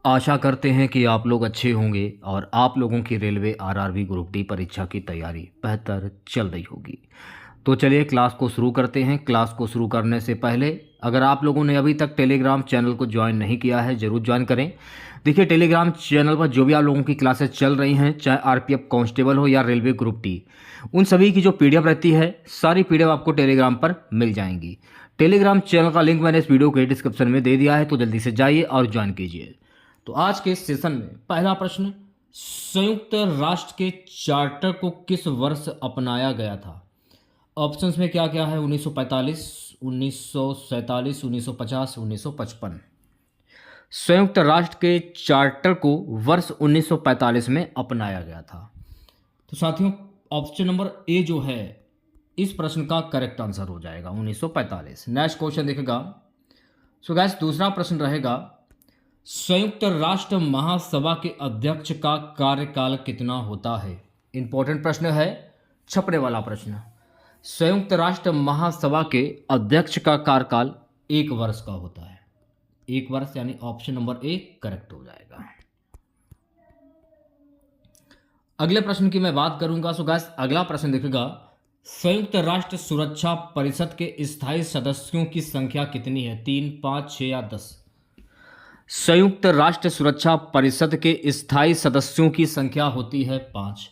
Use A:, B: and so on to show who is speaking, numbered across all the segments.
A: आशा करते हैं कि आप लोग अच्छे होंगे और आप लोगों की रेलवे आरआरबी ग्रुप डी परीक्षा की तैयारी बेहतर चल रही होगी। तो चलिए क्लास को शुरू करते हैं। क्लास को शुरू करने से पहले अगर आप लोगों ने अभी तक टेलीग्राम चैनल को ज्वाइन नहीं किया है, ज़रूर ज्वाइन करें। देखिए, टेलीग्राम चैनल पर जो भी आप लोगों की क्लासेस चल रही हैं, चाहे आरपीएफ कांस्टेबल हो या रेलवे ग्रुप डी, उन सभी की जो पीडीएफ रहती है, सारी पीडीएफ आपको टेलीग्राम पर मिल जाएंगी। टेलीग्राम चैनल का लिंक मैंने इस वीडियो के डिस्क्रिप्शन में दे दिया है, तो जल्दी से जाइए और ज्वाइन कीजिए। तो आज के इस सेशन में पहला प्रश्न, संयुक्त राष्ट्र के चार्टर को किस वर्ष अपनाया गया था? ऑप्शंस में क्या क्या है? 1945, 1947, 1950, 1955। संयुक्त राष्ट्र के चार्टर को वर्ष 1945 में अपनाया गया था। तो साथियों, ऑप्शन नंबर ए जो है इस प्रश्न का करेक्ट आंसर हो जाएगा 1945। नेक्स्ट क्वेश्चन देखेगा। सो गाइस, दूसरा प्रश्न रहेगा, संयुक्त राष्ट्र महासभा के अध्यक्ष का कार्यकाल कितना होता है? इंपॉर्टेंट प्रश्न है, छपने वाला प्रश्न। संयुक्त राष्ट्र महासभा के अध्यक्ष का कार्यकाल 1 वर्ष का होता है। 1 वर्ष, यानी ऑप्शन नंबर ए करेक्ट हो जाएगा। अगले प्रश्न की मैं बात करूंगा। सो गाइस, अगला प्रश्न देखेगा, संयुक्त राष्ट्र सुरक्षा परिषद के स्थायी सदस्यों की संख्या कितनी है? 3, 5, 6 या 10? संयुक्त राष्ट्र सुरक्षा परिषद के स्थायी सदस्यों की संख्या होती है 5।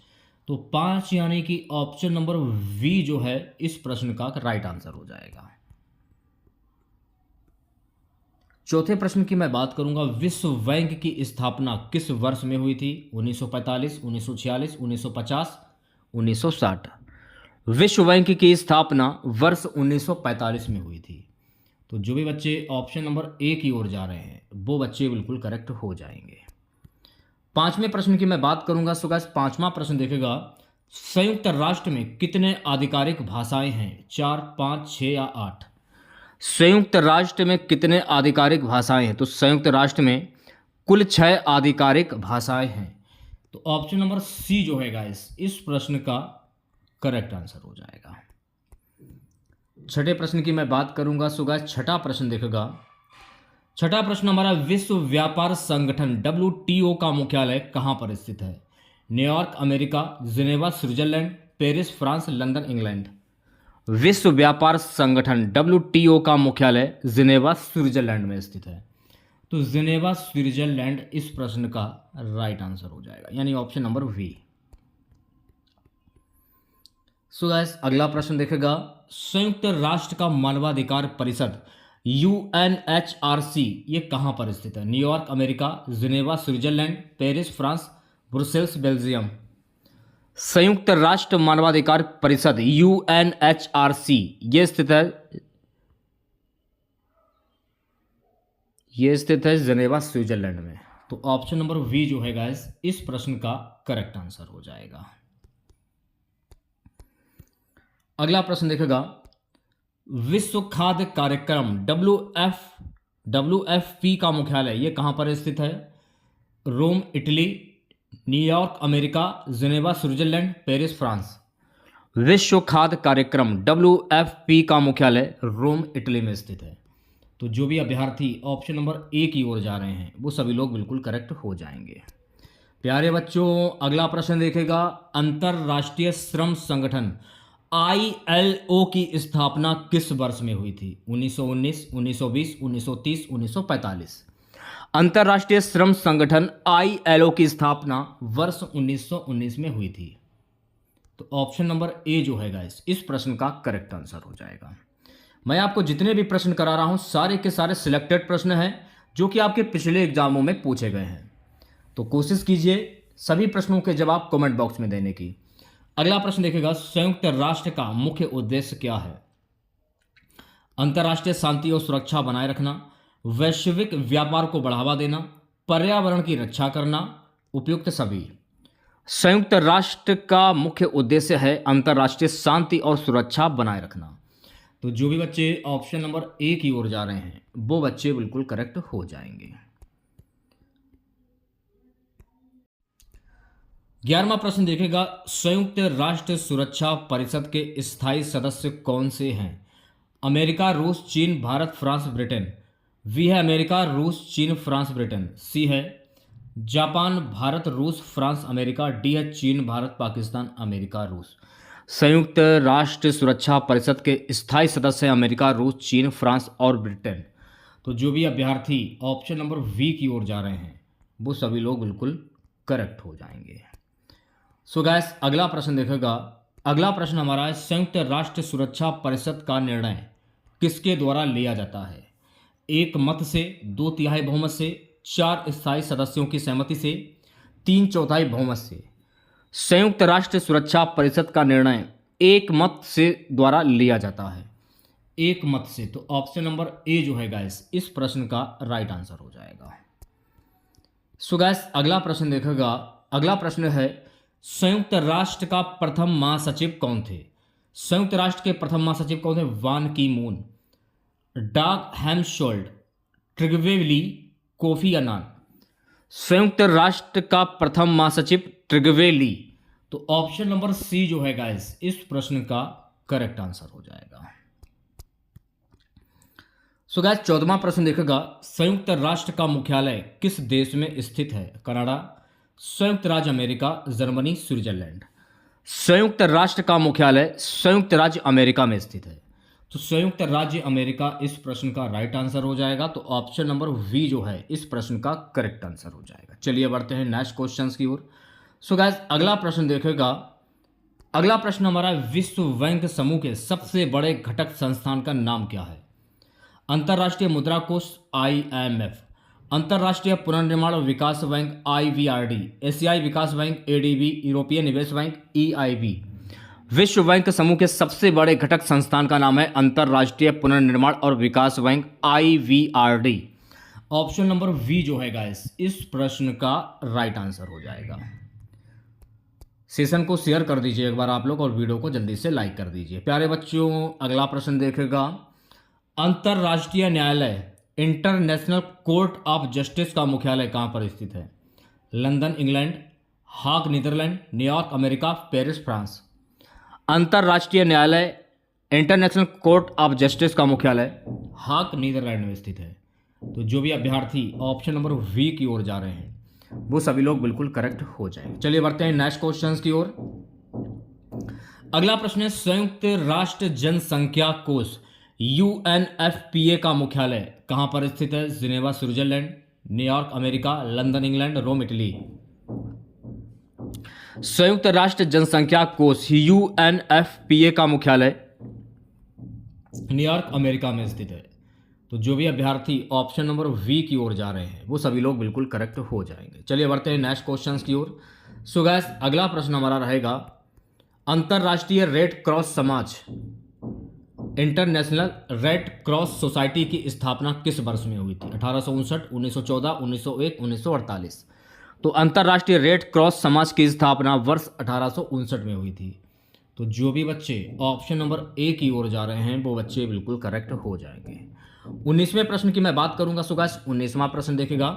A: तो 5 यानी कि ऑप्शन नंबर वी जो है इस प्रश्न का राइट आंसर हो जाएगा। चौथे प्रश्न की मैं बात करूंगा, विश्व बैंक की स्थापना किस वर्ष में हुई थी? 1945, 1946, 1950, 1960। विश्व बैंक की स्थापना वर्ष 1945 में हुई थी। तो जो भी बच्चे ऑप्शन नंबर ए की ओर जा रहे हैं वो बच्चे बिल्कुल करेक्ट हो जाएंगे। पांचवें प्रश्न की मैं बात करूंगा। सो गाइस, पांचवा प्रश्न देखेगा, संयुक्त राष्ट्र में कितने आधिकारिक भाषाएं हैं? 4, 5, 6 या 8? संयुक्त राष्ट्र में कितने आधिकारिक भाषाएं हैं? तो संयुक्त राष्ट्र में कुल 6 आधिकारिक भाषाएं हैं। तो ऑप्शन नंबर सी जो है गाइस इस प्रश्न का करेक्ट आंसर हो जाएगा। छठे प्रश्न की मैं बात करूंगा। सो गाइस, छठा प्रश्न देखेगा। छठा प्रश्न हमारा, विश्व व्यापार संगठन WTO का मुख्यालय कहां पर स्थित है? New York America, Geneva Switzerland, Paris France, London England. विश्व व्यापार संगठन WTO का मुख्यालय जिनेवा स्विट्जरलैंड में स्थित है। तो जिनेवा स्विट्जरलैंड इस प्रश्न का राइट आंसर हो जाएगा, यानी option number B. So guys, अगला प्रश्न देखेगा, संयुक्त राष्ट्र का मानवाधिकार परिषद UNHRC ये कहां पर स्थित है? New York America, Geneva Switzerland, Paris France, Brussels Belgium. संयुक्त राष्ट्र मानवाधिकार परिषद UNHRC ये स्थित है जिनेवा स्विट्जरलैंड में। तो ऑप्शन नंबर वी जो है गाइस इस प्रश्न का करेक्ट आंसर हो जाएगा। अगला प्रश्न देखेगा, विश्व खाद्य कार्यक्रम WFP का मुख्यालय ये कहां पर स्थित है? Rome Italy, New York America, Geneva Switzerland, Paris France. विश्व खाद्य कार्यक्रम WFP का मुख्यालय रोम इटली में स्थित है। तो जो भी अभ्यर्थी ऑप्शन नंबर ए की ओर जा रहे हैं वो सभी लोग बिल्कुल करेक्ट हो जाएंगे। प्यारे बच्चों, अगला प्रश्न देखेगा, अंतरराष्ट्रीय श्रम संगठन ILO की स्थापना किस वर्ष में हुई थी? 1919, 1920, 1930, 1945। अंतरराष्ट्रीय श्रम संगठन ILO की स्थापना वर्ष 1919 में हुई थी। तो ऑप्शन नंबर ए जो है गाइस इस प्रश्न का करेक्ट आंसर हो जाएगा। मैं आपको जितने भी प्रश्न करा रहा हूं सारे के सारे सिलेक्टेड प्रश्न हैं जो कि आपके पिछले एग्जामों में पूछे गए हैं। तो कोशिश कीजिए सभी प्रश्नों के जवाब कमेंट बॉक्स में देने की। अगला प्रश्न देखेगा, संयुक्त राष्ट्र का मुख्य उद्देश्य क्या है? अंतर्राष्ट्रीय शांति और सुरक्षा बनाए रखना, वैश्विक व्यापार को बढ़ावा देना, पर्यावरण की रक्षा करना, उपयुक्त सभी। संयुक्त राष्ट्र का मुख्य उद्देश्य है अंतर्राष्ट्रीय शांति और सुरक्षा बनाए रखना। तो जो भी बच्चे ऑप्शन नंबर ए की ओर जा रहे हैं वो बच्चे बिल्कुल करेक्ट हो जाएंगे। 11वां प्रश्न देखेगा, संयुक्त राष्ट्र सुरक्षा परिषद के स्थायी सदस्य कौन से हैं? अमेरिका, रूस, चीन, भारत, फ्रांस, ब्रिटेन। बी है अमेरिका, रूस, चीन, फ्रांस, ब्रिटेन। सी है जापान, भारत, रूस, फ्रांस, अमेरिका। डी है चीन, भारत, पाकिस्तान, अमेरिका, रूस। संयुक्त राष्ट्र सुरक्षा परिषद के स्थायी सदस्य हैं अमेरिका, रूस, चीन, फ्रांस और ब्रिटेन। तो जो भी अभ्यर्थी ऑप्शन नंबर वी की ओर जा रहे हैं वो सभी लोग बिल्कुल करेक्ट हो जाएंगे। सो गैस, अगला प्रश्न देखेगा। अगला प्रश्न हमारा है, संयुक्त राष्ट्र सुरक्षा परिषद का निर्णय किसके द्वारा लिया जाता है? एक मत से, 2/3 बहुमत से, 4 स्थायी सदस्यों की सहमति से, 3/4 बहुमत से। संयुक्त राष्ट्र सुरक्षा परिषद का निर्णय एक मत से द्वारा लिया जाता है, एक मत से। तो ऑप्शन नंबर ए जो है गैस इस प्रश्न का राइट आंसर हो जाएगा। सो गैस, अगला प्रश्न देखेगा। अगला प्रश्न है, संयुक्त राष्ट्र का प्रथम महासचिव कौन थे? संयुक्त राष्ट्र के प्रथम महासचिव कौन थे? वान की मून, डाग हैमशोल्ड, ट्रिगवे ली, कोफी अन्नान। संयुक्त राष्ट्र का प्रथम महासचिव ट्रिगवे ली। तो ऑप्शन नंबर सी जो है गाइस इस प्रश्न का करेक्ट आंसर हो जाएगा। सो गाइस, 14वां प्रश्न देखेगा। संयुक्त राष्ट्र का मुख्यालय किस देश में स्थित है? कनाडा, संयुक्त राज्य अमेरिका, जर्मनी, स्विट्जरलैंड। संयुक्त राष्ट्र का मुख्यालय संयुक्त राज्य अमेरिका में स्थित है। तो संयुक्त राज्य अमेरिका इस प्रश्न का राइट आंसर हो जाएगा। तो ऑप्शन नंबर वी जो है इस प्रश्न का करेक्ट आंसर हो जाएगा। चलिए बढ़ते हैं नेक्स्ट क्वेश्चंस की ओर। सो गाइस, अगला प्रश्न देखेगा। अगला प्रश्न हमारा, विश्व बैंक समूह के सबसे बड़े घटक संस्थान का नाम क्या है? अंतर्राष्ट्रीय मुद्रा कोष IMF, अंतर्राष्ट्रीय पुनर्निर्माण और विकास बैंक IVRD, एशियाई विकास बैंक ADB, यूरोपीय निवेश बैंक EIB। विश्व बैंक समूह के सबसे बड़े घटक संस्थान का नाम है अंतर्राष्ट्रीय पुनर्निर्माण और विकास bank IVRD। Option number B जो है गाइस इस प्रश्न का राइट आंसर हो जाएगा। सेशन को शेयर कर दीजिए एक बार आप लोग और वीडियो को जल्दी से लाइक कर दीजिए। प्यारे बच्चों, अगला प्रश्न देखेगा। अंतर्राष्ट्रीय न्यायालय इंटरनेशनल कोर्ट ऑफ जस्टिस का मुख्यालय कहाँ पर स्थित है? London England, Hague Netherland, New York America, Paris France. अंतर्राष्ट्रीय न्यायालय इंटरनेशनल कोर्ट ऑफ जस्टिस का मुख्यालय हाग नीदरलैंड में स्थित है। तो जो भी अभ्यर्थी ऑप्शन नंबर वी की ओर जा रहे हैं वो सभी लोग बिल्कुल करेक्ट हो जाएंगे। चलिए बढ़ते हैं नेक्स्ट क्वेश्चंस की ओर। अगला प्रश्न है, संयुक्त राष्ट्र जनसंख्या कोष UNFPA का मुख्यालय कहां पर स्थित है? Geneva Switzerland, New York America, London England, Rome Italy. संयुक्त राष्ट्र जनसंख्या कोष UNFPA का मुख्यालय न्यूयॉर्क अमेरिका में स्थित है। तो जो भी अभ्यर्थी ऑप्शन नंबर वी की ओर जा रहे हैं वो सभी लोग बिल्कुल करेक्ट हो जाएंगे। चलिए बढ़ते हैं नेक्स्ट क्वेश्चंस की ओर। सो गाइस, अगला प्रश्न हमारा रहेगा, अंतर्राष्ट्रीय रेड क्रॉस समाज इंटरनेशनल रेड क्रॉस सोसाइटी की स्थापना किस वर्ष में हुई थी? 1859, 1914, 1901, 1948। तो अंतर्राष्ट्रीय रेड क्रॉस समाज की स्थापना वर्ष 1859 में हुई थी। तो जो भी बच्चे ऑप्शन नंबर ए की ओर जा रहे हैं वो बच्चे बिल्कुल करेक्ट हो जाएंगे। 19वें प्रश्न की मैं बात करूंगा। सो गाइस, 19वां प्रश्न देखेगा।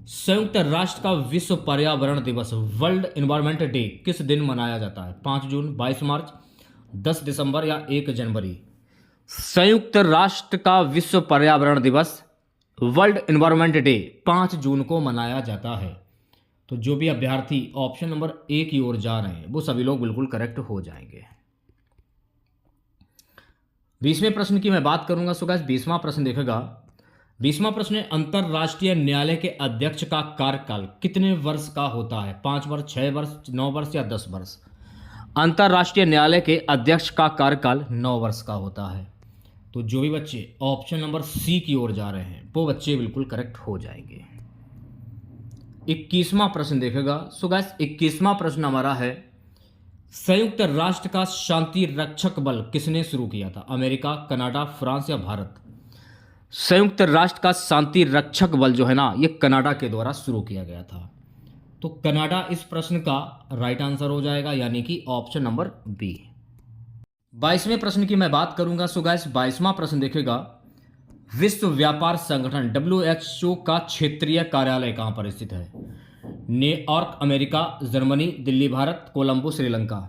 A: संयुक्त राष्ट्र का विश्व पर्यावरण दिवस वर्ल्ड एनवायरमेंट डे किस दिन मनाया जाता है? 5 जून, 22 मार्च, 10 दिसंबर या 1 जनवरी। संयुक्त राष्ट्र का विश्व पर्यावरण दिवस वर्ल्ड एनवायरमेंट डे 5 जून को मनाया जाता है। तो जो भी अभ्यर्थी ऑप्शन नंबर ए की ओर जा रहे हैं वो सभी लोग बिल्कुल करेक्ट हो जाएंगे। 20वें प्रश्न की मैं बात करूंगा। सो गाइस, 20वां प्रश्न देखेगा। 20वां प्रश्न है, अंतर्राष्ट्रीय न्यायालय के अध्यक्ष का कार्यकाल कितने वर्ष का होता है? 5 वर्ष, 6 वर्ष, 9 वर्ष या 10 वर्ष। अंतर्राष्ट्रीय न्यायालय के अध्यक्ष का कार्यकाल 9 वर्ष का होता है। तो जो भी बच्चे ऑप्शन नंबर सी की ओर जा रहे हैं वो बच्चे बिल्कुल करेक्ट हो जाएंगे। 21वां प्रश्न देखेगा। सो गाइस, 21वां प्रश्न हमारा है, संयुक्त राष्ट्र का शांति रक्षक बल किसने शुरू किया था? अमेरिका, कनाडा, फ्रांस या भारत। संयुक्त राष्ट्र का शांति रक्षक बल जो है ना ये कनाडा के द्वारा शुरू किया गया था। तो कनाडा इस प्रश्न का राइट आंसर हो जाएगा, यानी कि ऑप्शन नंबर बी। 22वें प्रश्न की मैं बात करूंगा। सो गाइस, 22वां प्रश्न देखेगा। विश्व व्यापार संगठन WHO का क्षेत्रीय कार्यालय कहां पर स्थित है? New York America, Germany, Delhi Bharat, Colombo Sri Lanka.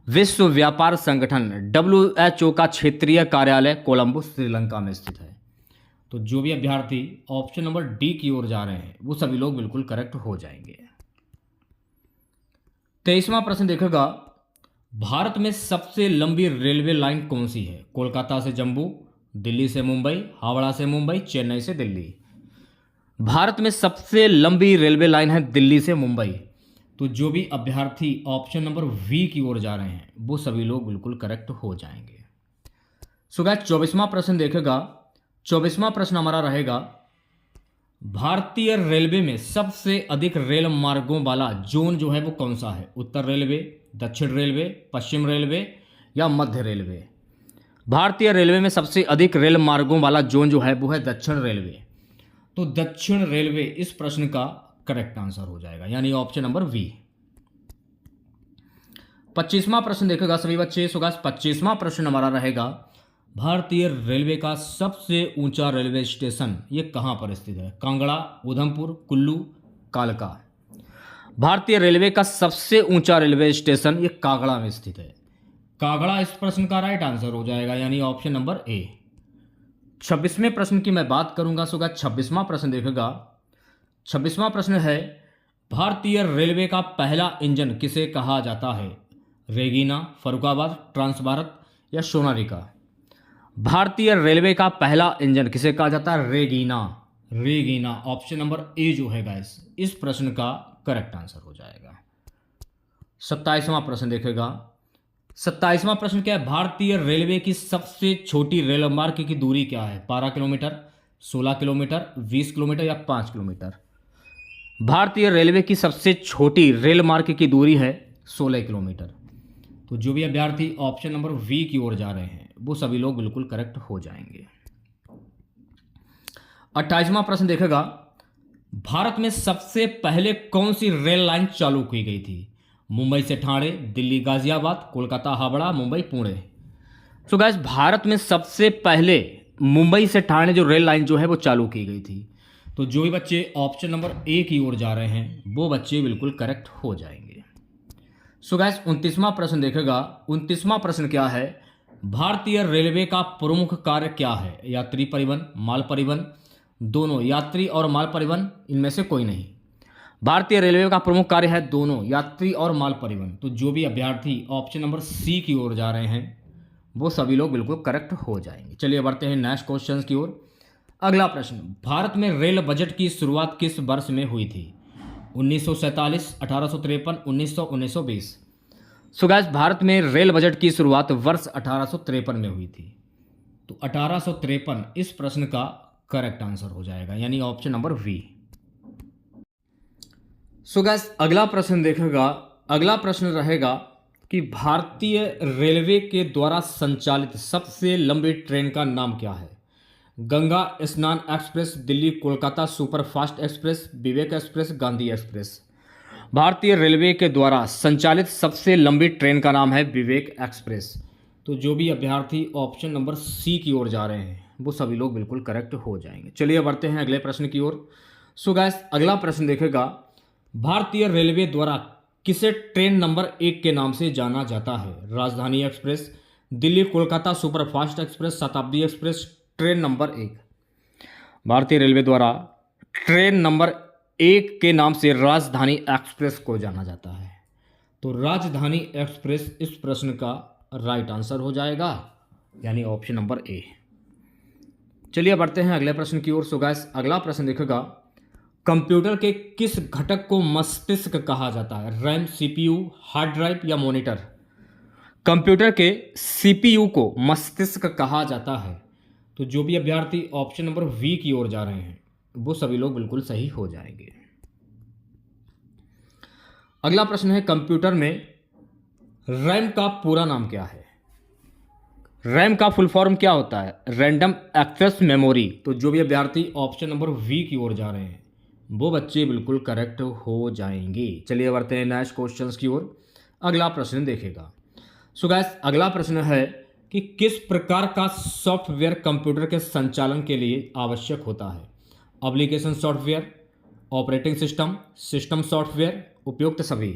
A: विश्व व्यापार संगठन WHO का क्षेत्रीय कार्यालय कोलंबो श्रीलंका में स्थित है। तो जो भी अभ्यर्थी ऑप्शन नंबर डी की ओर जा रहे हैं वो सभी लोग बिल्कुल करेक्ट हो जाएंगे। 23वां प्रश्न देखेगा, भारत में सबसे लंबी रेलवे लाइन कौन सी है? कोलकाता से जम्मू, दिल्ली से मुंबई, हावड़ा से मुंबई, चेन्नई से दिल्ली। भारत में सबसे लंबी रेलवे लाइन है दिल्ली से मुंबई। तो जो भी अभ्यर्थी ऑप्शन नंबर वी की ओर जा रहे हैं वो सभी लोग बिल्कुल करेक्ट हो जाएंगे। सो गाइस 24वां प्रश्न देखेगा। 24वां प्रश्न हमारा रहेगा, भारतीय रेलवे में सबसे अधिक रेल मार्गों वाला जोन जो है वो कौन सा है? उत्तर रेलवे, दक्षिण रेलवे, पश्चिम रेलवे या मध्य रेलवे। भारतीय रेलवे में सबसे अधिक रेल मार्गों वाला जोन जो है वो है दक्षिण रेलवे। तो दक्षिण रेलवे इस प्रश्न का करेक्ट आंसर हो जाएगा, यानी ऑप्शन नंबर वी। 25वां प्रश्न देखेगा सभी बच्चे। सो गाइस 25वां प्रश्न हमारा रहेगा, भारतीय रेलवे का सबसे ऊंचा रेलवे स्टेशन ये कहां पर स्थित है? कांगड़ा, उधमपुर, कुल्लू, कालका। भारतीय रेलवे का सबसे ऊंचा रेलवे स्टेशन ये कांगड़ा में स्थित है। कांगड़ा इस प्रश्न का राइट आंसर हो जाएगा, यानी ऑप्शन नंबर ए। 26वें प्रश्न की मैं बात करूंगा। सो गाइस 26वां प्रश्न देखेगा। 26वां प्रश्न है, भारतीय रेलवे का पहला इंजन किसे कहा जाता है? रेगिना, फर्रुखाबाद, ट्रांस भारत या सोनालिका। भारतीय रेलवे का पहला इंजन किसे कहा जाता है? Regina. Regina option number A जो है गाइस इस प्रश्न का करेक्ट आंसर हो जाएगा। 27वां प्रश्न देखेगा। 27वां प्रश्न क्या है, भारतीय रेलवे की सबसे छोटी रेल मार्ग की दूरी क्या है? 12 किलोमीटर, 16 किलोमीटर, 20 किलोमीटर या 5 किलोमीटर। भारतीय रेलवे की सबसे छोटी रेल मार्ग की दूरी है 16 किलोमीटर। तो जो भी अभ्यर्थी ऑप्शन नंबर वी की ओर जा रहे हैं वो सभी लोग बिल्कुल करेक्ट हो जाएंगे। 28वां प्रश्न देखेगा, भारत में सबसे पहले कौन सी रेल लाइन चालू की गई थी? मुंबई से ठाणे, दिल्ली गाजियाबाद, कोलकाता हावड़ा, मुंबई पुणे। सो गाइस भारत में सबसे पहले मुंबई से ठाणे जो रेल लाइन जो है वो चालू की गई थी। तो जो भी बच्चे ऑप्शन नंबर ए की ओर जा रहे हैं वो बच्चे बिल्कुल करेक्ट हो जाएंगे। सो गाइस 29वां प्रश्न देखेगा। 29वां प्रश्न क्या है, भारतीय रेलवे का प्रमुख कार्य क्या है? यात्री परिवहन, माल परिवहन, दोनों, यात्री और माल परिवहन, इनमें से कोई नहीं। भारतीय रेलवे का प्रमुख कार्य है दोनों, यात्री और माल परिवहन। तो जो भी अभ्यर्थी ऑप्शन नंबर सी की ओर जा रहे हैं वो सभी लोग बिल्कुल करेक्ट हो जाएंगे। चलिए बढ़ते हैं नेक्स्ट क्वेश्चन की ओर। अगला प्रश्न, भारत में रेल बजट की शुरुआत किस वर्ष में हुई थी? 1947, 1853, 1920। सो गाइस भारत में रेल बजट की शुरुआत वर्ष 1853 में हुई थी। तो 1853 इस प्रश्न का करेक्ट आंसर हो जाएगा, यानी option number B. So guys अगला प्रश्न देखेगा। अगला प्रश्न रहेगा कि भारतीय रेलवे के द्वारा संचालित सबसे लंबी ट्रेन का नाम क्या है? Ganga Snan express, Delhi Kolkata superfast express, Vivek express, Gandhi express. भारतीय रेलवे के द्वारा संचालित सबसे लंबी ट्रेन का नाम है विवेक एक्सप्रेस। तो जो भी अभ्यर्थी ऑप्शन नंबर सी की ओर जा रहे हैं वो सभी लोग बिल्कुल करेक्ट हो जाएंगे। चलिए बढ़ते हैं अगले प्रश्न की ओर। सो गाइस अगला प्रश्न देखेगा, भारतीय रेलवे द्वारा किसे ट्रेन नंबर 1 के नाम से जाना जाता है? राजधानी express, Delhi Kolkata superfast express, शताब्दी एक्सप्रेस, ट्रेन नंबर 1। भारतीय रेलवे द्वारा ट्रेन नंबर 1 के नाम से राजधानी एक्सप्रेस को जाना जाता है। तो राजधानी एक्सप्रेस इस प्रश्न का राइट आंसर हो जाएगा, यानी ऑप्शन नंबर ए। चलिए बढ़ते हैं अगले प्रश्न की ओर। सो गाइस अगला प्रश्न देखेगा, कंप्यूटर के किस घटक को मस्तिष्क कहा जाता है? रैम, सीपीयू, हार्ड ड्राइव या मॉनिटर। कंप्यूटर के सीपीयू को मस्तिष्क कहा जाता है। तो जो भी अभ्यर्थी ऑप्शन नंबर वी की ओर जा रहे हैं वो सभी लोग बिल्कुल सही हो जाएंगे। अगला प्रश्न है, कंप्यूटर में रैम का पूरा नाम क्या है? रैम का फुल फॉर्म क्या होता है? Random access memory. तो जो भी अभ्यर्थी ऑप्शन नंबर वी की ओर जा रहे हैं वो बच्चे बिल्कुल करेक्ट हो जाएंगे। चलिए बढ़ते हैं नेक्स्ट क्वेश्चंस की ओर। अगला प्रश्न देखेगा। सो गाइस अगला प्रश्न है कि किस प्रकार का सॉफ्टवेयर कंप्यूटर के संचालन के लिए आवश्यक होता है? Application software, operating system, system software, उपयुक्त सभी।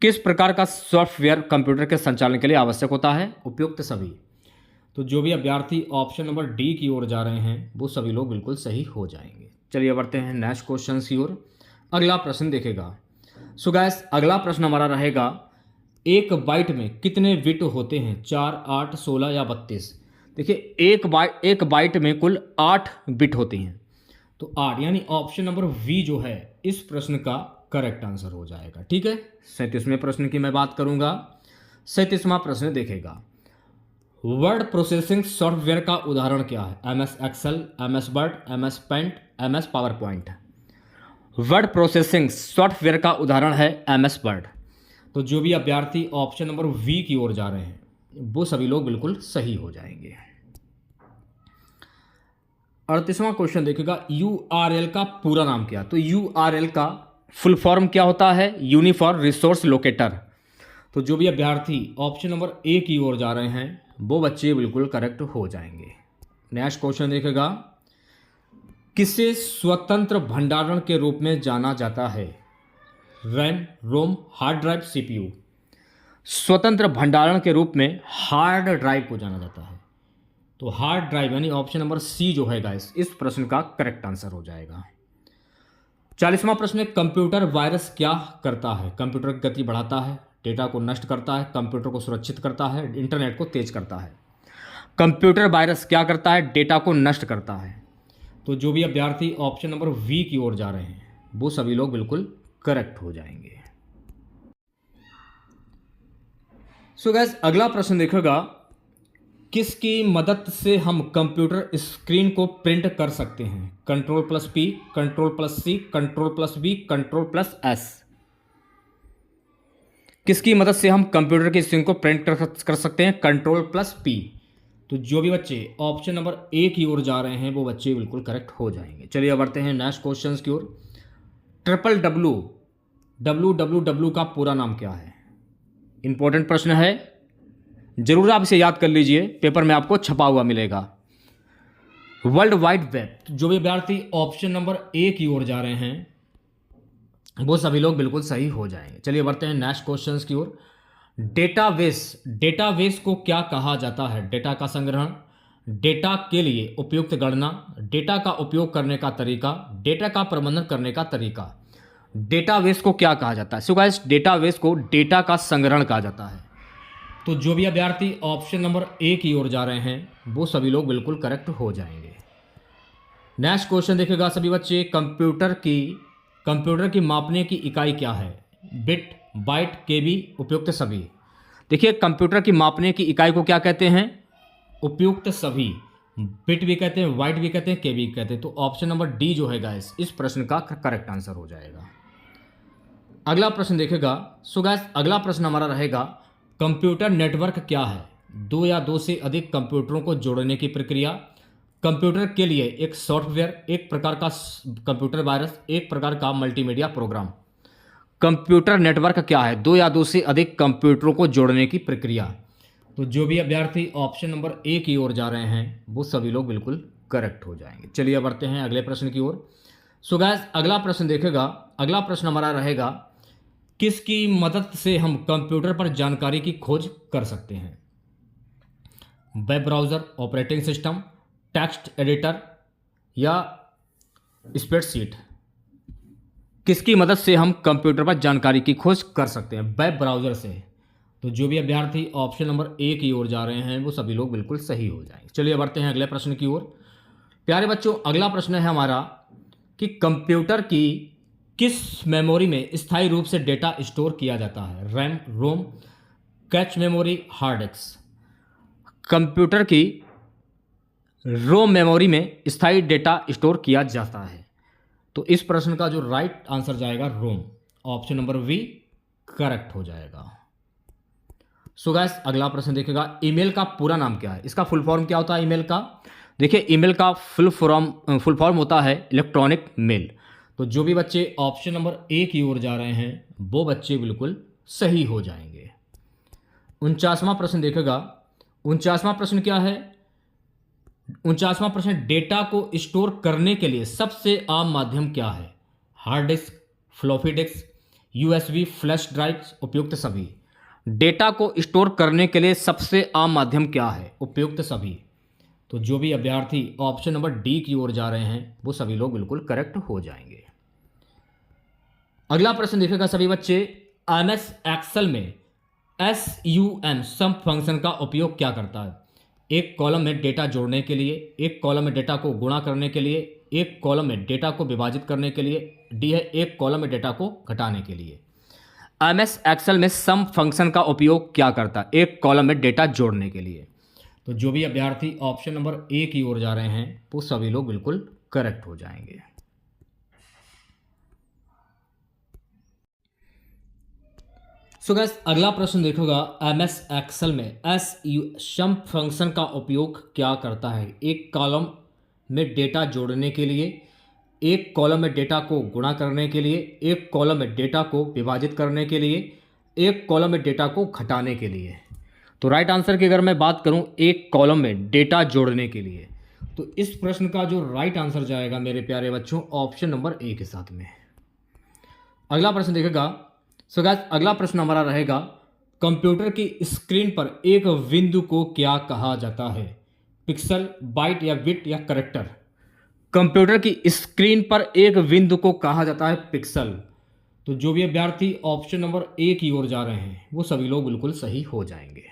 A: किस प्रकार का सॉफ्टवेयर कंप्यूटर के संचालन के लिए आवश्यक होता है? उपयुक्त सभी। तो जो भी अभ्यर्थी ऑप्शन नंबर डी की ओर जा रहे हैं वो सभी लोग बिल्कुल सही हो जाएंगे। चलिए बढ़ते हैं नेक्स्ट क्वेश्चन की ओर। अगला प्रश्न देखेगा। सो गाइस अगला प्रश्न हमारा रहेगा, एक बाइट में कितने बिट होते हैं? 4, 8, 16 या 32? देखिए एक बाइट में कुल 8 बिट होती हैं, तो 8 यानी ऑप्शन नंबर वी जो है इस प्रश्न का करेक्ट आंसर हो जाएगा। ठीक है, 37वें प्रश्न की मैं बात करूंगा। 37वां प्रश्न देखेगा, वर्ड प्रोसेसिंग सॉफ्टवेयर का उदाहरण क्या है? MS Excel, MS Word, MS Paint, MS PowerPoint. Word processing software का उदाहरण है MS वर्ड। तो जो भी अभ्यर्थी ऑप्शन नंबर वी की ओर जा रहे हैं वो सभी लोग बिल्कुल सही हो जाएंगे। 38वां क्वेश्चन देखेगा, URL का पूरा नाम क्या? तो URL का फुल फॉर्म क्या होता है? Uniform resource locator. तो जो भी अभ्यर्थी ऑप्शन नंबर ए की ओर जा रहे हैं वो बच्चे बिल्कुल करेक्ट हो जाएंगे। नेक्स्ट क्वेश्चन देखेगा, किसे स्वतंत्र भंडारण के रूप में जाना जाता है? रैम, रोम, हार्ड ड्राइव, CPU। स्वतंत्र भंडारण के रूप में हार्ड ड्राइव को जाना जाता है। तो हार्ड ड्राइव यानी ऑप्शन नंबर सी जो है गाइस इस प्रश्न का करेक्ट आंसर हो जाएगा। 40वां प्रश्न, कंप्यूटर वायरस क्या करता है? कंप्यूटर की गति बढ़ाता है, डेटा को नष्ट करता है, कंप्यूटर को सुरक्षित करता है, इंटरनेट को तेज करता है। कंप्यूटर वायरस क्या करता है? डेटा को नष्ट करता है। तो जो भी अभ्यर्थी ऑप्शन नंबर वी की ओर जा रहे हैं वो सभी लोग बिल्कुल करेक्ट हो जाएंगे। सो गाइस अगला प्रश्न देखेगा, किसकी मदद से हम कंप्यूटर स्क्रीन को प्रिंट कर सकते हैं? Ctrl+P, Ctrl+C, Ctrl+V, Ctrl+S। किसकी मदद से हम कंप्यूटर की स्क्रीन को प्रिंट कर सकते हैं? Ctrl+P। तो जो भी बच्चे ऑप्शन नंबर ए की ओर जा रहे हैं वो बच्चे बिल्कुल करेक्ट हो जाएंगे। चलिए अब बढ़ते हैं नेक्स्ट क्वेश्चंस की ओर। www का पूरा नाम क्या है? इंपॉर्टेंट प्रश्न है, जरूर आप इसे याद कर लीजिए, पेपर में आपको छपा हुआ मिलेगा। World wide web. जो भी विद्यार्थी ऑप्शन नंबर ए की ओर जा रहे हैं वो सभी लोग बिल्कुल सही हो जाएंगे। चलिए बढ़ते हैं नेक्स्ट क्वेश्चंस की ओर। डेटाबेस को क्या कहा जाता है? डेटा का संग्रहण, डेटा के लिए उपयुक्त गणना, डेटा का उपयोग करने का तरीका, डेटा का प्रबंधन करने का तरीका। डेटाबेस को क्या कहा जाता है? सो गाइस डेटाबेस को डेटा का संग्रहण कहा जाता है। तो जो भी अभ्यर्थी ऑप्शन नंबर ए की ओर जा रहे हैं वो सभी लोग बिल्कुल करेक्ट हो जाएंगे। नेक्स्ट क्वेश्चन देखेगा सभी बच्चे, कंप्यूटर की मापने की इकाई क्या है? बिट, बाइट, केबी, उपयुक्त सभी। देखिए कंप्यूटर की मापने की इकाई को क्या कहते हैं? उपयुक्त सभी। बिट भी कहते हैं, बाइट भी कहते हैं, केबी कहते हैं। तो ऑप्शन नंबर डी जो है गाइस इस प्रश्न का करेक्ट आंसर हो जाएगा। अगला प्रश्न देखेगा। सो गाइस अगला प्रश्न हमारा रहेगा, कंप्यूटर नेटवर्क क्या है? दो या दो से अधिक कंप्यूटरों को जोड़ने की प्रक्रिया, कंप्यूटर के लिए एक सॉफ्टवेयर, एक प्रकार का कंप्यूटर वायरस, एक प्रकार का मल्टीमीडिया प्रोग्राम। कंप्यूटर नेटवर्क क्या है? दो या दो से अधिक कंप्यूटरों को जोड़ने की प्रक्रिया। तो जो भी अभ्यर्थी ऑप्शन नंबर ए की ओर जा रहे हैं वो सभी लोग बिल्कुल करेक्ट हो जाएंगे। चलिए बढ़ते हैं अगले प्रश्न की ओर। सो गाइस अगला प्रश्न देखेगा। अगला प्रश्न हमारा रहेगा, किसकी मदद से हम कंप्यूटर पर जानकारी की खोज कर सकते हैं? Web browser, operating system, text editor या स्प्रेडशीट। किसकी मदद से हम कंप्यूटर पर जानकारी की खोज कर सकते हैं? वेब ब्राउज़र से। तो जो भी अभ्यर्थी ऑप्शन नंबर ए की ओर जा रहे हैं वो सभी लोग बिल्कुल सही हो जाएंगे। चलिए बढ़ते हैं अगले प्रश्न की ओर। प्यारे बच्चों अगला प्रश्न है हमारा कि कंप्यूटर की किस मेमोरी में स्थायी रूप से डेटा स्टोर किया जाता है? RAM, ROM, cache memory, hard disk. Computer की रोम मेमोरी में स्थायी डेटा स्टोर किया जाता है। तो इस प्रश्न का जो राइट आंसर जाएगा रोम, ऑप्शन नंबर वी करेक्ट हो जाएगा। सो गाइस अगला प्रश्न देखेगा, ईमेल का पूरा नाम क्या है? इसका फुल फॉर्म क्या होता है ईमेल का? देखिए ईमेल का फुल फॉर्म होता है इलेक्ट्रॉनिक मेल। तो जो भी बच्चे ऑप्शन नंबर ए की ओर जा रहे हैं वो बच्चे बिल्कुल सही हो जाएंगे। 49वां प्रश्न देखेगा। 49वां प्रश्न क्या है? 49वां प्रश्न, डेटा को स्टोर करने के लिए सबसे आम माध्यम क्या है? Hard disk, floppy disk, USB, flash drive, उपयुक्त सभी। डेटा को स्टोर करने के लिए सबसे आम माध्यम क्या है? उपयुक्त सभी। तो जो भी अभ्यर्थी ऑप्शन नंबर डी की ओर जा रहे हैं वो सभी लोग बिल्कुल करेक्ट हो जाएंगे। अगला प्रश्न देखिएगा सभी बच्चे, MS एक्सेल में SUM सम फंक्शन का उपयोग क्या करता है? एक कॉलम में डेटा जोड़ने के लिए, एक कॉलम में डेटा को गुणा करने के लिए, एक कॉलम में डेटा को विभाजित करने के लिए, डी है एक कॉलम में डेटा को घटाने के लिए। MS एक्सेल में सम फंक्शन का उपयोग क्या करता है? एक कॉलम में डेटा जोड़ने के लिए। तो जो भी अभ्यर्थी ऑप्शन नंबर ए की ओर जा रहे हैं वो सभी लोग बिल्कुल करेक्ट हो जाएंगे। सो गाइस अगला प्रश्न देखोगा, MS एक्सेल में सम फंक्शन का उपयोग क्या करता है? एक कॉलम में डेटा जोड़ने के लिए, एक कॉलम में डेटा को गुणा करने के लिए, एक कॉलम में डेटा को विभाजित करने के लिए, एक कॉलम में डेटा को घटाने के लिए। तो राइट आंसर की अगर मैं बात करूं एक कॉलम में डेटा जोड़ने के लिए, तो इस प्रश्न का जो राइट आंसर जाएगा मेरे प्यारे बच्चों ऑप्शन नंबर ए के साथ में। अगला प्रश्न देखेगा, सो गाइस अगला प्रश्न हमारा रहेगा, कंप्यूटर की स्क्रीन पर एक बिंदु को क्या कहा जाता है? पिक्सल, बाइट या बिट या कैरेक्टर? कंप्यूटर की स्क्रीन पर एक बिंदु को कहा जाता है पिक्सल। तो जो भी अभ्यर्थी ऑप्शन नंबर ए की ओर जा रहे हैं वो सभी लोग बिल्कुल सही हो जाएंगे।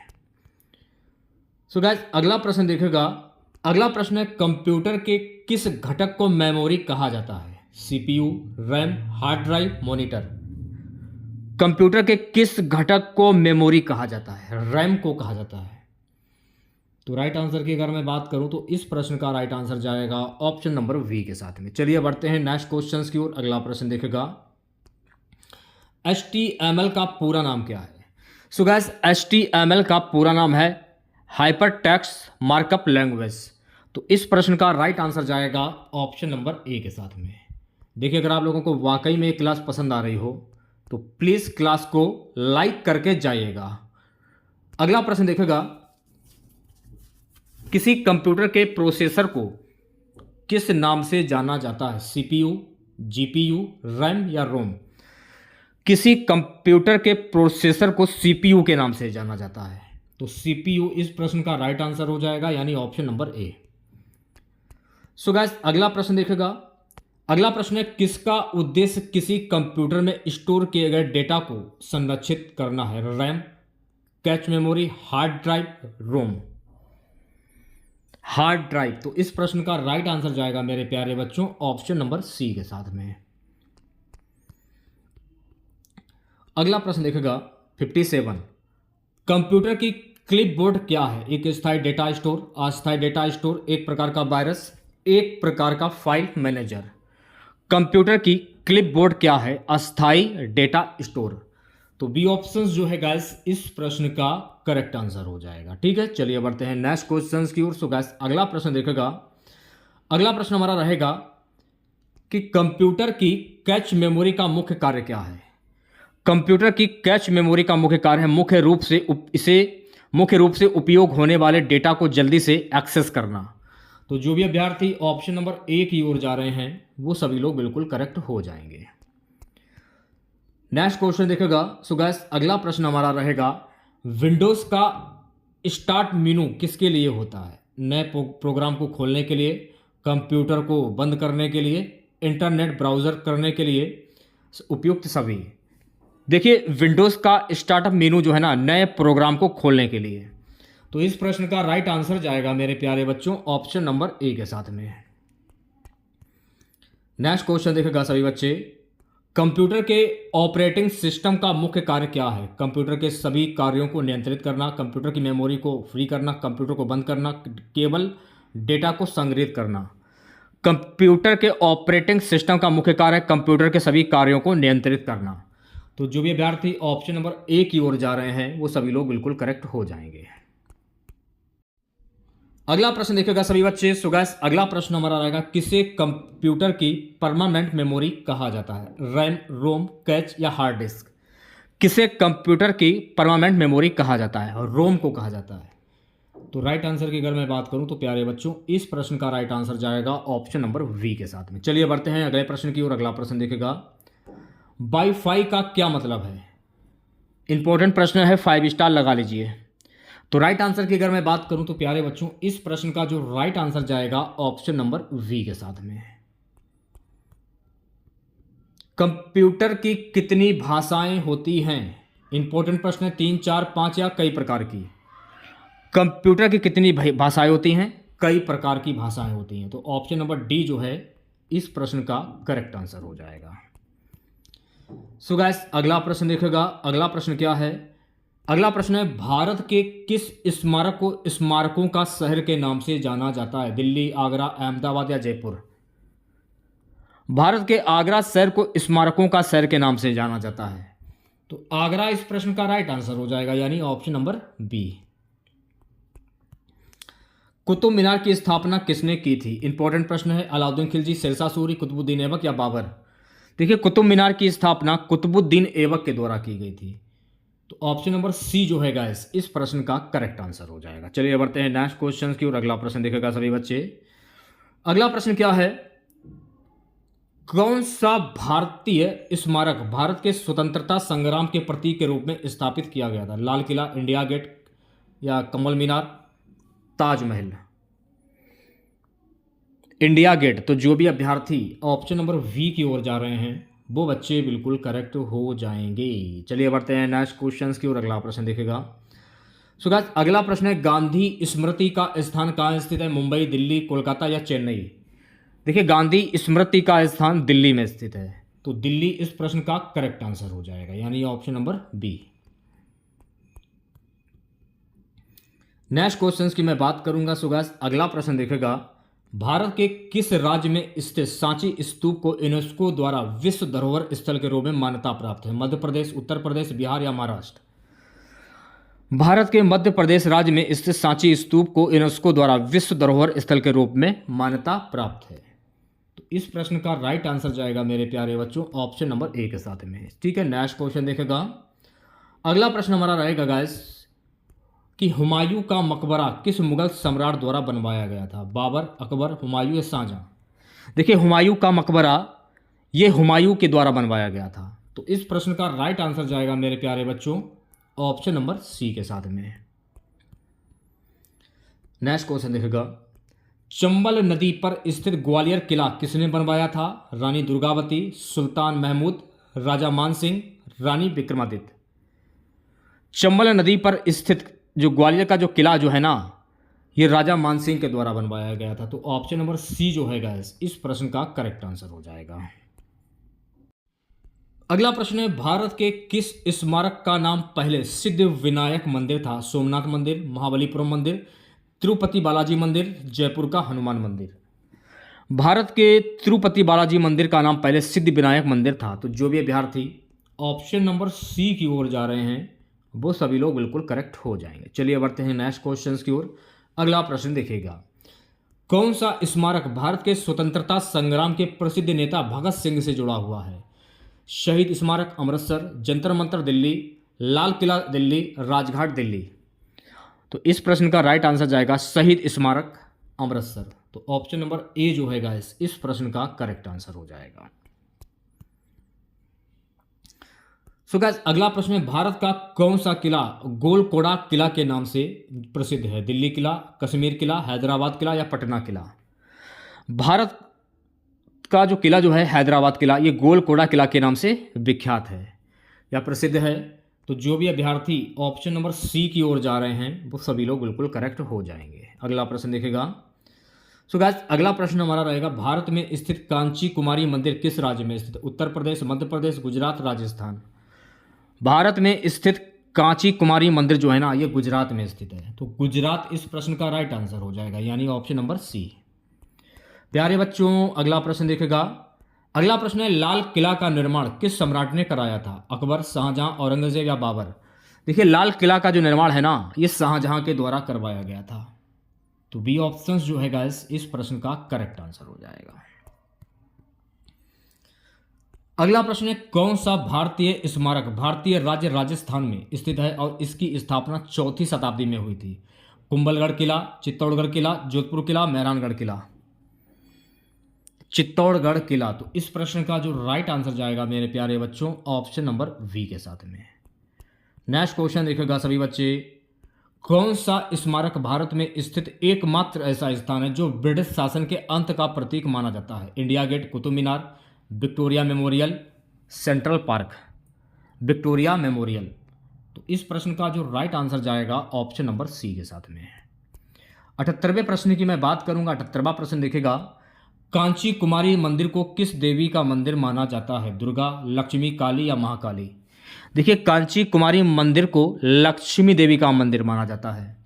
A: सो गाइस अगला प्रश्न देखेगा, अगला प्रश्न है, कंप्यूटर के किस घटक को मेमोरी कहा जाता है? CPU, RAM, hard drive, monitor? Computer के किस घटक को मेमोरी कहा जाता है? रैम को कहा जाता है। तो राइट आंसर की अगर मैं बात करूं तो इस प्रश्न का राइट आंसर जाएगा ऑप्शन नंबर बी के साथ में। चलिए बढ़ते हैं नेक्स्ट क्वेश्चंस की ओर। अगला प्रश्न देखेगा, HTML का पूरा नाम क्या है? सो गाइस HTML का पूरा नाम है हाइपर टेक्स्ट मार्कअप लैंग्वेज। तो इस प्रश्न का राइट आंसर जाएगा ऑप्शन नंबर ए के साथ में। देखिए अगर आप लोगों को वाकई में क्लास पसंद आ रही हो तो प्लीज क्लास को लाइक करके जाइएगा। अगला प्रश्न देखेगा, किसी कंप्यूटर के प्रोसेसर को किस नाम से जाना जाता है? CPU, GPU, रैम या रोम? किसी कंप्यूटर के प्रोसेसर को CPU के नाम से जाना जाता है। तो CPU इस प्रश्न का राइट आंसर हो जाएगा, यानी option number A. So guys अगला प्रश्न देखेगा, अगला प्रश्न है, किसका उद्देश्य किसी कंप्यूटर में स्टोर किए गए डेटा को संरक्षित करना है? RAM, cache memory, hard drive, ROM? Hard drive. तो इस प्रश्न का राइट आंसर जाएगा मेरे प्यारे बच्चों ऑप्शन नंबर सी के साथ में। अगला प्रश्न देखेगा 57, कंप्यूटर की क्लिपबोर्ड क्या है? एक स्थायी डेटा स्टोर, अस्थायी डेटा स्टोर, एक प्रकार का वायरस, एक प्रकार का फाइल मैनेजर? कंप्यूटर की क्लिपबोर्ड क्या है? अस्थायी डेटा स्टोर। तो बी ऑप्शन जो है गाइस इस प्रश्न का करेक्ट आंसर हो जाएगा। ठीक है, चलिए बढ़ते हैं नेक्स्ट क्वेश्चंस की ओर। सो गाइस अगला प्रश्न देखेगा, अगला प्रश्न हमारा रहेगा कि कंप्यूटर की कैच मेमोरी का मुख्य कार्य क्या है? कंप्यूटर की कैच मेमोरी का मुख्य कार्य है मुख्य रूप से उपयोग होने वाले डेटा को जल्दी से एक्सेस करना। तो जो भी अभ्यर्थी ऑप्शन नंबर ए की ओर जा रहे हैं वो सभी लोग बिल्कुल करेक्ट हो जाएंगे। नेक्स्ट क्वेश्चन देखेगा, सो गाइस अगला प्रश्न हमारा रहेगा, विंडोज का स्टार्ट मेनू किसके लिए होता है? नए प्रोग्राम को खोलने के लिए, कंप्यूटर को बंद करने के लिए, इंटरनेट ब्राउजर करने के लिए? उपयुक्त सभी। देखिए विंडोज का स्टार्टअप मेनू जो है ना नए प्रोग्राम को खोलने के लिए। तो इस प्रश्न का राइट आंसर जाएगा मेरे प्यारे बच्चों ऑप्शन नंबर ए के साथ में। नेक्स्ट क्वेश्चन देखेगा सभी बच्चे, कंप्यूटर के ऑपरेटिंग सिस्टम का मुख्य कार्य क्या है? कंप्यूटर के सभी कार्यों को नियंत्रित करना, कंप्यूटर की मेमोरी को फ्री करना, कंप्यूटर को बंद करना, केवल डेटा को संग्रहित करना? कंप्यूटर के ऑपरेटिंग सिस्टम का मुख्य कार्य है कंप्यूटर के सभी कार्यों को नियंत्रित करना। तो जो भी अभ्यर्थी ऑप्शन नंबर ए की ओर जा रहे हैं वो सभी लोग बिल्कुल करेक्ट हो जाएंगे। अगला प्रश्न देखिएगा सभी बच्चे। सो गाइस अगला प्रश्न हमारा रहेगा, किसे कंप्यूटर की परमानेंट मेमोरी कहा जाता है? रैम, रोम, कैच या हार्ड डिस्क? किसे कंप्यूटर की परमानेंट मेमोरी कहा जाता है? और रोम को कहा जाता है। तो राइट आंसर की अगर मैं बात करूं तो प्यारे बच्चों इस प्रश्न का राइट आंसर जाएगा ऑप्शन नंबर वी के साथ में। चलिए बढ़ते हैं अगले प्रश्न की ओर। अगला प्रश्न देखेगा, वाईफाई का क्या मतलब है? इंपॉर्टेंट प्रश्न है, 5 स्टार लगा लीजिए। तो राइट आंसर की अगर मैं बात करूं तो प्यारे बच्चों, इस प्रश्न का जो राइट आंसर जाएगा ऑप्शन नंबर वी के साथ में। कंप्यूटर की कितनी भाषाएं होती हैं? इंपॉर्टेंट प्रश्न है, 3, 4, 5 या कई प्रकार की। कंप्यूटर की कितनी भाषाएं होती हैं? कई प्रकार की भाषाएं होती हैं। तो ऑप्शन नंबर डी जो है इस प्रश्न का करेक्ट आंसर हो जाएगा। सो गाइस, अगला प्रश्न देखिएगा। अगला प्रश्न क्या है? अगला प्रश्न है, भारत के किस स्मारकों का शहर के नाम से जाना जाता है? दिल्ली, आगरा, अहमदाबाद या जयपुर? भारत के आगरा शहर को स्मारकों का शहर के नाम से जाना जाता है। तो आगरा इस प्रश्न का राइट आंसर हो जाएगा, यानी option number B. Qutub Minar की स्थापना किसने की थी? इंपॉर्टेंट प्रश्न है, अलाउद्दीन खिलजी, शेरशाह सूरी, कुतुबुद्दीन ऐबक या बाबर? देखिए, कुतुब मीनार की स्थापना कुतुबुद्दीन ऐबक के द्वारा की गई थी। तो ऑप्शन नंबर सी जो है गाइस इस प्रश्न का करेक्ट आंसर हो जाएगा। चलिए बढ़ते हैं नेक्स्ट क्वेश्चन की और अगला प्रश्न देखेगा सभी बच्चे। अगला प्रश्न क्या है? कौन सा भारतीय स्मारक भारत के स्वतंत्रता संग्राम के प्रतीक के रूप में स्थापित किया गया था? लाल किला, इंडिया गेट या कमल मीनार, ताजमहल? India Gate. तो जो भी अभ्यर्थी ऑप्शन नंबर वी की ओर जा रहे हैं वो बच्चे बिल्कुल करेक्ट हो जाएंगे। चलिए बढ़ते हैं नेक्स्ट क्वेश्चंस की और अगला प्रश्न देखेगा। सो गाइस, अगला प्रश्न है, गांधी स्मृति का स्थान कहाँ स्थित है? मुंबई, दिल्ली, कोलकाता या चेन्नई? देखिए, गांधी स्मृति का स्थान दिल्ली में स्थित है। तो दिल्ली इस प्रश्न का करेक्ट आंसर हो जाएगा, यानी option number B. Next questions की मैं बात करूंगा। सो गाइस, अगला प्रश्न देखेगा, भारत के किस राज्य में स्थित सांची स्तूप को यूनेस्को द्वारा विश्व धरोहर स्थल के रूप में मान्यता प्राप्त है? मध्य प्रदेश, उत्तर प्रदेश, बिहार या महाराष्ट्र? भारत के मध्य प्रदेश राज्य में स्थित सांची स्तूप को यूनेस्को द्वारा विश्व धरोहर स्थल के रूप में मान्यता प्राप्त है। तो इस प्रश्न का राइट आंसर जाएगा मेरे प्यारे बच्चों ऑप्शन नंबर ए के साथ में। ठीक है, नेक्स्ट क्वेश्चन देखेगा। अगला प्रश्न हमारा रहेगा गाइस कि हुमायूं का मकबरा किस मुगल सम्राट द्वारा बनवाया गया था? बाबर, अकबर, हुमायूं या शाहजहां? देखिए, हुमायूं का मकबरा ये हुमायूं के द्वारा बनवाया गया था। तो इस प्रश्न का राइट आंसर जाएगा मेरे प्यारे बच्चों ऑप्शन नंबर सी के साथ में। नेक्स्ट क्वेश्चन देखेगा, चंबल नदी पर स्थित ग्वालियर किला किसने बनवाया था? रानी दुर्गावती, सुल्तान महमूद, राजा मानसिंह, रानी विक्रमादित्य? चंबल नदी पर स्थित जो ग्वालियर का जो किला जो है ना, ये राजा मानसिंह के द्वारा बनवाया गया था। तो ऑप्शन नंबर सी जो है गाइस इस प्रश्न का करेक्ट आंसर हो जाएगा। अगला प्रश्न है, भारत के किस स्मारक का नाम पहले सिद्ध विनायक मंदिर था? सोमनाथ मंदिर, महाबलीपुरम मंदिर, तिरुपति बालाजी मंदिर, जयपुर का हनुमान मंदिर? भारत के तिरुपति बालाजी मंदिर का नाम पहले सिद्ध विनायक मंदिर था। तो जो भी अभ्यर्थी ऑप्शन नंबर सी की ओर जा रहे हैं वो सभी लोग बिल्कुल करेक्ट हो जाएंगे। चलिए बढ़ते हैं नेक्स्ट क्वेश्चंस की ओर। अगला प्रश्न देखिएगा, कौन सा स्मारक भारत के स्वतंत्रता संग्राम के प्रसिद्ध नेता भगत सिंह से जुड़ा हुआ है? शहीद स्मारक अमृतसर, जंतर मंतर दिल्ली, लाल किला दिल्ली, राजघाट दिल्ली? तो इस प्रश्न का राइट आंसर जाएगा शहीद स्मारक अमृतसर। तो ऑप्शन नंबर ए जो है गाइस इस प्रश्न का करेक्ट आंसर हो जाएगा। सो गाइस, अगला प्रश्न है, भारत का कौन सा किला गोलकोंडा किला के नाम से प्रसिद्ध है? दिल्ली किला, कश्मीर किला, हैदराबाद किला या पटना किला? भारत का जो किला जो है हैदराबाद किला, ये गोलकोंडा किला के नाम से विख्यात है या प्रसिद्ध है। तो जो भी अभ्यर्थी ऑप्शन नंबर सी की ओर जा रहे हैं वो सभी लोग बिल्कुल करेक्ट हो जाएंगे। अगला प्रश्न देखेगा। सो गाइस, अगला प्रश्न हमारा रहेगा, भारत में स्थित कांची कुमारी मंदिर किस राज्य में स्थित? उत्तर प्रदेश, मध्य प्रदेश, गुजरात, राजस्थान? भारत में स्थित कांची कुमारी मंदिर जो है ना ये गुजरात में स्थित है। तो गुजरात इस प्रश्न का राइट आंसर हो जाएगा, यानी ऑप्शन नंबर सी। प्यारे बच्चों, अगला प्रश्न देखेगा। अगला प्रश्न है, लाल किला का निर्माण किस सम्राट ने कराया था? अकबर, शाहजहां, औरंगजेब या बाबर? देखिए, लाल किला का जो निर्माण है ना ये शाहजहां के द्वारा करवाया गया था। तो बी ऑप्शन जो है गाइस इस प्रश्न का करेक्ट आंसर हो जाएगा। अगला प्रश्न है, कौन सा भारतीय स्मारक भारतीय राज्य राजस्थान में स्थित है और इसकी स्थापना 4वीं शताब्दी में हुई थी? कुंभलगढ़ किला, चित्तौड़गढ़ किला, जोधपुर किला, मेहरानगढ़ किला? चित्तौड़गढ़ किला। तो इस प्रश्न का जो राइट आंसर जाएगा मेरे प्यारे बच्चों ऑप्शन नंबर वी के साथ में। नेक्स्ट क्वेश्चन देखिएगा सभी बच्चे, कौन सा स्मारक भारत में स्थित एकमात्र ऐसा स्थान है जो ब्रिटिश शासन के अंत का प्रतीक माना जाता है? India Gate, Qutub Minar, Victoria Memorial, Central Park. Victoria Memorial. तो इस प्रश्न का जो राइट आंसर जाएगा ऑप्शन नंबर सी के साथ में। 78वें प्रश्न की मैं बात करूंगा। 78वां प्रश्न देखेगा, कांची कुमारी मंदिर को किस देवी का मंदिर माना जाता है? दुर्गा, लक्ष्मी, काली या महाकाली? देखिए, कांची कुमारी मंदिर को लक्ष्मी देवी का मंदिर माना जाता है।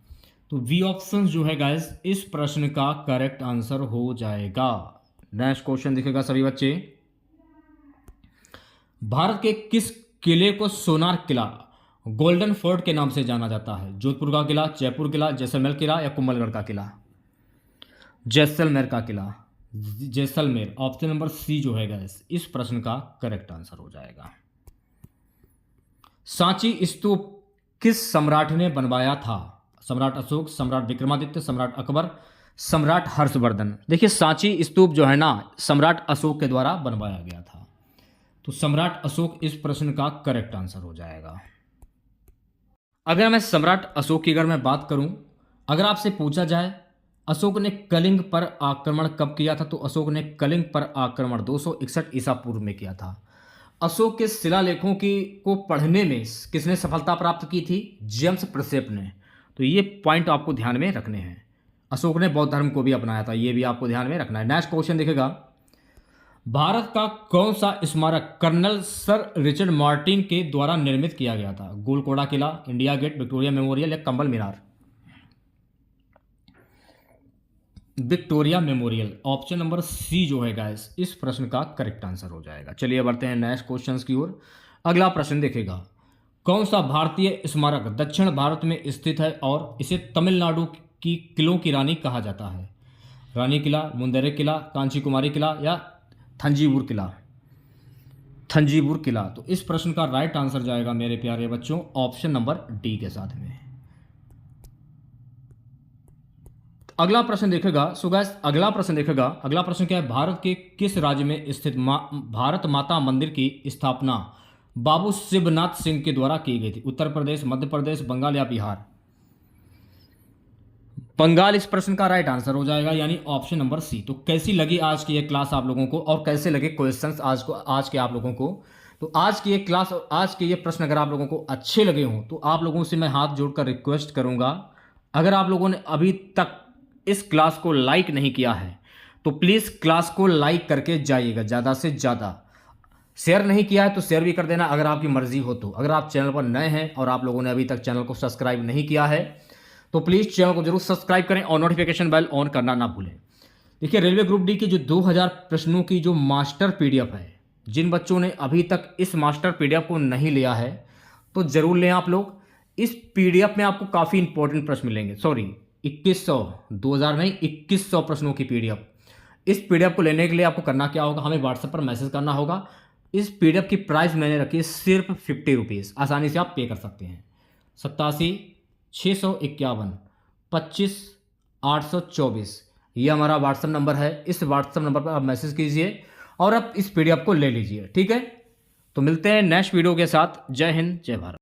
A: तो वी ऑप्शन जो है गाइस इस प्रश्न का करेक्ट आंसर हो जाएगा। नेक्स्ट क्वेश्चन दिखेगा सभी बच्चे, भारत के किस किले को सोनार किला, गोल्डन फोर्ट के नाम से जाना जाता है? जोधपुर का किला, जयपुर किला, जैसलमेर किला या कुंभलगढ़ का किला? जैसलमेर का किला, जैसलमेर। ऑप्शन नंबर सी जो है गाइस इस प्रश्न का करेक्ट आंसर हो जाएगा। सांची स्तूप किस सम्राट ने बनवाया था? सम्राट अशोक, सम्राट विक्रमादित्य, सम्राट अकबर, सम्राट हर्षवर्धन। देखिए, सांची स्तूप जो है ना सम्राट अशोक के द्वारा बनवाया गया था। तो सम्राट अशोक इस प्रश्न का करेक्ट आंसर हो जाएगा। अगर मैं सम्राट अशोक की अगर मैं बात करूं, अगर आपसे पूछा जाए अशोक ने कलिंग पर आक्रमण कब किया था, तो अशोक ने कलिंग पर आक्रमण 261 ईसा पूर्व में किया था। अशोक के शिलालेखों को पढ़ने में किसने सफलता प्राप्त की थी? जेम्स प्रिसेप ने। तो ये पॉइंट आपको ध्यान में रखने हैं। अशोक ने बौद्ध धर्म को भी अपनाया था, ये भी आपको ध्यान में रखना है। नेक्स्ट क्वेश्चन देखेगा, भारत का कौन सा स्मारक कर्नल सर रिचर्ड मार्टिन के द्वारा निर्मित किया गया था? गोलकोंडा किला, इंडिया गेट, विक्टोरिया मेमोरियल या कंबल मीनार? Victoria Memorial. Option number C जो है गाइस इस प्रश्न का करेक्ट आंसर हो जाएगा। चलिए बढ़ते हैं नेक्स्ट क्वेश्चंस की ओर। अगला प्रश्न देखेगा, कौन सा भारतीय स्मारक दक्षिण भारत में स्थित है और इसे तमिलनाडु की किलों की रानी कहा जाता है? रानी किला, मुंदेरे किला, कांची कुमारी किला या थंजीवुर किला? थंजीवुर किला। तो इस प्रश्न का राइट आंसर जाएगा मेरे प्यारे बच्चों ऑप्शन नंबर डी के साथ में। अगला प्रश्न देखेगा, सो गाइस अगला प्रश्न क्या है, भारत के किस राज्य में स्थित भारत माता मंदिर की स्थापना बाबू शिवनाथ सिंह के द्वारा की गई थी? उत्तर प्रदेश, मध्य प्रदेश, बंगाल या बिहार? बंगाल इस प्रश्न का राइट आंसर हो जाएगा, यानी ऑप्शन नंबर सी। तो कैसी लगी आज की ये क्लास आप लोगों को और कैसे लगे क्वेश्चंस आज के आप लोगों को? तो आज की ये क्लास और आज के ये प्रश्न अगर आप लोगों को अच्छे लगे हों तो आप लोगों से मैं हाथ जोड़कर रिक्वेस्ट करूंगा, अगर आप लोगों ने अभी तक इस क्लास को लाइक नहीं किया है तो प्लीज़ क्लास को लाइक करके जाइएगा, ज़्यादा से ज़्यादा। शेयर नहीं किया है तो शेयर भी कर देना अगर आपकी मर्जी हो तो। अगर आप चैनल पर नए हैं और आप लोगों ने अभी तक चैनल को सब्सक्राइब नहीं किया है तो प्लीज़ चैनल को जरूर सब्सक्राइब करें और नोटिफिकेशन बेल ऑन करना ना भूलें। देखिए, रेलवे ग्रुप डी की जो 2000 प्रश्नों की जो मास्टर पीडीएफ है, जिन बच्चों ने अभी तक इस मास्टर पीडीएफ को नहीं लिया है तो ज़रूर लें आप लोग। इस पीडीएफ में आपको काफ़ी इंपॉर्टेंट प्रश्न मिलेंगे। सॉरी, 2000 नहीं, 2100 प्रश्नों की पीडीएफ। इस पीडीएफ को लेने के लिए आपको करना क्या होगा, हमें व्हाट्सएप पर मैसेज करना होगा। इस पीडीएफ की प्राइस मैंने रखी है सिर्फ 50 रुपीज़, आसानी से आप पे कर सकते हैं। 87 651 25 824 ये हमारा व्हाट्सएप नंबर है। इस व्हाट्सएप नंबर पर आप मैसेज कीजिए और आप इस पीडीएफ को ले लीजिए, ठीक है। तो मिलते हैं नेक्स्ट वीडियो के साथ। जय हिंद, जय भारत।